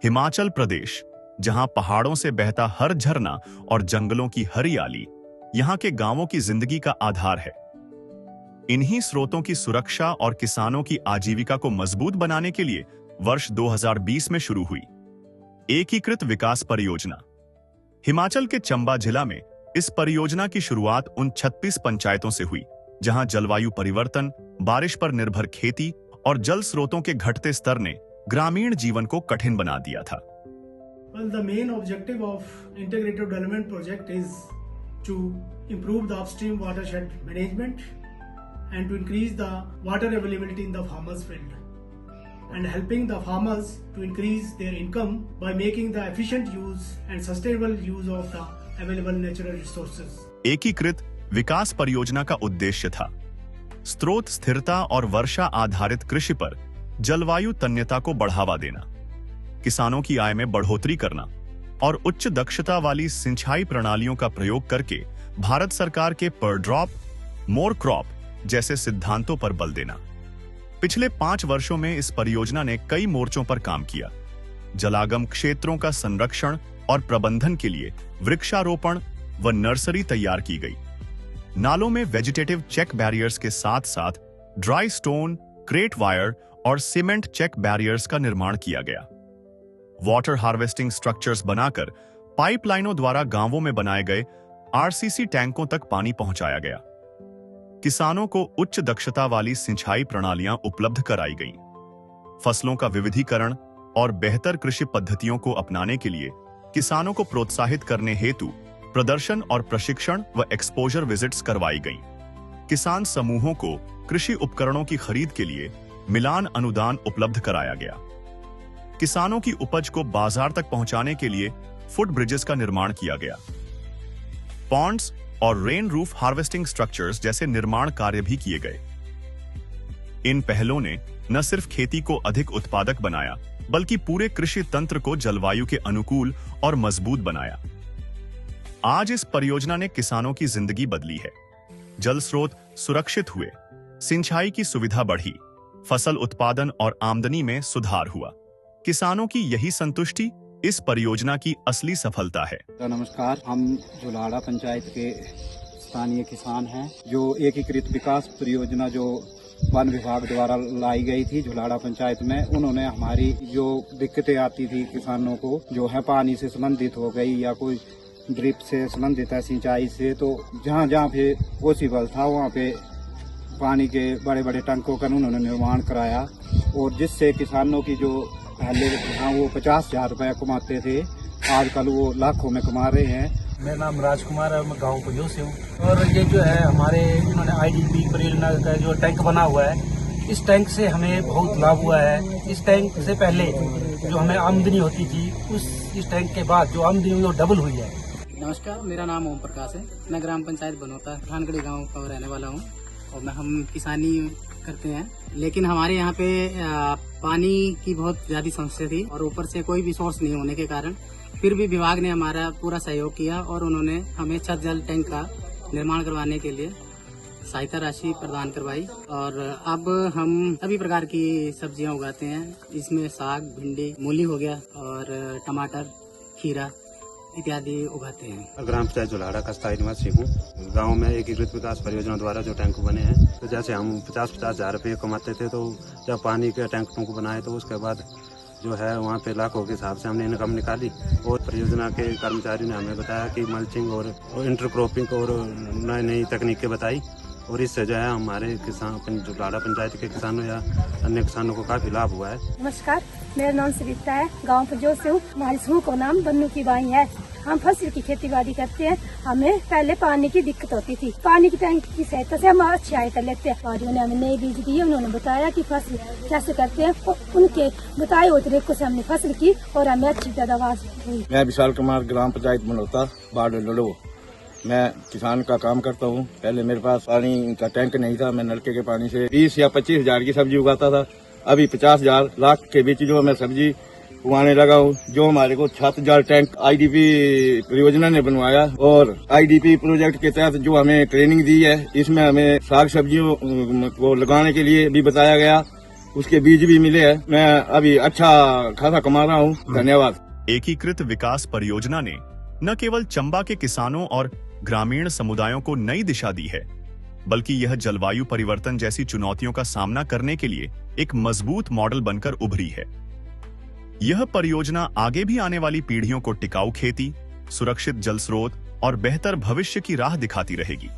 हिमाचल प्रदेश, जहां पहाड़ों से बहता हर झरना और जंगलों की हरियाली यहां के गांवों की जिंदगी का आधार है। इन्हीं स्रोतों की सुरक्षा और किसानों की आजीविका को मजबूत बनाने के लिए वर्ष 2020 में शुरू हुई एकीकृत विकास परियोजना। हिमाचल के चंबा जिला में इस परियोजना की शुरुआत उन 36 पंचायतों से हुई जहां जलवायु परिवर्तन, बारिश पर निर्भर खेती और जल स्रोतों के घटते स्तर ने ग्रामीण जीवन को कठिन बना दिया था। Well, the main objective of Integrated Development Project is to improve the upstream watershed management and to increase the water availability in the farmers' field and helping the farmers to increase their income by making the efficient use and sustainable use of the available natural resources. एकीकृत विकास परियोजना का उद्देश्य था स्रोत स्थिरता और वर्षा आधारित कृषि पर जलवायु तन्यता को बढ़ावा देना, किसानों की आय में बढ़ोतरी करना और उच्च दक्षता वाली सिंचाई प्रणालियों का प्रयोग करके भारत सरकार के पर ड्रॉप मोर क्रॉप जैसे सिद्धांतों पर बल देना। पिछले 5 वर्षों में इस परियोजना ने कई मोर्चों पर काम किया। जलागम क्षेत्रों का संरक्षण और प्रबंधन के लिए वृक्षारोपण व नर्सरी तैयार की गई। नालों में वेजिटेटिव चेक बैरियर्स के साथ साथ ड्राई स्टोन, क्रेट वायर और सीमेंट चेक बैरियर्स का निर्माण किया गया। वाटर हार्वेस्टिंग स्ट्रक्चर्स बनाकर पाइपलाइनों द्वारा गांवों में बनाए गए आरसीसी टैंकों तक पानी पहुंचाया गया। किसानों को उच्च दक्षता वाली सिंचाई प्रणालियां उपलब्ध कराई गईं। फसलों का विविधीकरण और बेहतर कृषि पद्धतियों को अपनाने के लिए किसानों को प्रोत्साहित करने हेतु प्रदर्शन और प्रशिक्षण व एक्सपोजर विजिट्स करवाई गईं। किसान समूहों को कृषि उपकरणों की खरीद के लिए मिलान अनुदान उपलब्ध कराया गया। किसानों की उपज को बाजार तक पहुंचाने के लिए फुट ब्रिजेस का निर्माण किया गया। पॉन्ड्स और रेन रूफ हार्वेस्टिंग स्ट्रक्चर्स जैसे निर्माण कार्य भी किए गए। इन पहलों ने न सिर्फ खेती को अधिक उत्पादक बनाया, बल्कि पूरे कृषि तंत्र को जलवायु के अनुकूल और मजबूत बनाया। आज इस परियोजना ने किसानों की जिंदगी बदली है। जल स्रोत सुरक्षित हुए, सिंचाई की सुविधा बढ़ी, फसल उत्पादन और आमदनी में सुधार हुआ। किसानों की यही संतुष्टि इस परियोजना की असली सफलता है। नमस्कार, हम झुलाड़ा पंचायत के स्थानीय किसान हैं। जो एकीकृत विकास परियोजना जो वन विभाग द्वारा लाई गई थी झुलाड़ा पंचायत में, उन्होंने हमारी जो दिक्कतें आती थी किसानों को, जो है पानी से संबंधित हो गई या कोई ड्रिप से संबंधित है सिंचाई से, तो जहाँ जहाँ पे पॉसिबल था वहाँ पे पानी के बड़े बड़े टैंकों का उन्होंने निर्माण कराया और जिससे किसानों की जो पहले वो 50,000 रुपये कमाते थे, आजकल वो लाखों में कमा रहे हैं। मेरा नाम राजकुमार है, मैं गाँव पुजो से हूँ। और ये जो है हमारे इन्होंने IDP परियोजना का जो टैंक बना हुआ है, इस टैंक से हमें बहुत लाभ हुआ है। इस टैंक से पहले जो हमें आमदनी होती थी, इस टैंक के बाद जो आमदनी वो डबल हुई है। नमस्कार, मेरा नाम ओम प्रकाश है। मैं ग्राम पंचायत बनोता धानगढ़ी गांव का रहने वाला हूं और हम किसानी करते हैं। लेकिन हमारे यहाँ पे पानी की बहुत ज्यादा समस्या थी और ऊपर से कोई भी सोर्स नहीं होने के कारण फिर भी विभाग ने हमारा पूरा सहयोग किया और उन्होंने हमें छत जल टैंक का निर्माण करवाने के लिए सहायता राशि प्रदान करवाई। और अब हम सभी प्रकार की सब्जियां उगाते हैं। इसमें साग, भिंडी, मूली हो गया और टमाटर, खीरा इत्यादि उगाते हैं। ग्राम पंचायत झुलाड़ा का स्थायी निवासी हूँ। गांव में एकीकृत विकास परियोजना द्वारा जो टैंक बने हैं, तो जैसे हम 50-50 हजार रुपये कमाते थे, तो जब पानी के टैंकों को बनाए तो उसके बाद जो है वहाँ पे लाखों के हिसाब से हमने इनकम निकाली। और परियोजना के कर्मचारी ने हमें बताया कि मल्चिंग और इंटरक्रॉपिंग और नई नई तकनीकें बताई और इससे जो है हमारे किसान झुलाड़ा पंचायत के किसानों या अन्य किसानों को काफी लाभ हुआ है। नमस्कार, मेरा नाम सरिता है, गांव पुजो से हूँ। हमारी समूह का नाम बन्नू की बाई है। हम फसल की खेती बाड़ी करते हैं। हमें पहले पानी की दिक्कत होती थी, पानी की टैंक की सहायता से हम अच्छी आय कर लेते हैं। और उन्होंने हमें नई बीज दी, उन्होंने बताया कि फसल कैसे करते हैं। उनके बताए हुए तरीके से हमने फसल की और हमें अच्छी पैदावार हुई। मैं विशाल कुमार, ग्राम पंचायत बनोता बाढ़ लड़ो। मैं किसान का काम करता हूँ। पहले मेरे पास पानी का टैंक नहीं था, मैं नलके के पानी से 20 या 25 हजार की सब्जी उगाता था। अभी 50,000 लाख के बीच जो मैं सब्जी उगाने लगा हूँ। जो हमारे को छत जल टैंक IDP परियोजना ने बनवाया और IDP प्रोजेक्ट के तहत जो हमें ट्रेनिंग दी है, इसमें हमें साग सब्जियों को लगाने के लिए भी बताया गया उसके बीज भी मिले हैं। मैं अभी अच्छा खासा कमा रहा हूँ। धन्यवाद। एकीकृत विकास परियोजना ने न केवल चंबा के किसानों और ग्रामीण समुदायों को नई दिशा दी है, बल्कि यह जलवायु परिवर्तन जैसी चुनौतियों का सामना करने के लिए एक मजबूत मॉडल बनकर उभरी है। यह परियोजना आगे भी आने वाली पीढ़ियों को टिकाऊ खेती, सुरक्षित जल स्रोत और बेहतर भविष्य की राह दिखाती रहेगी।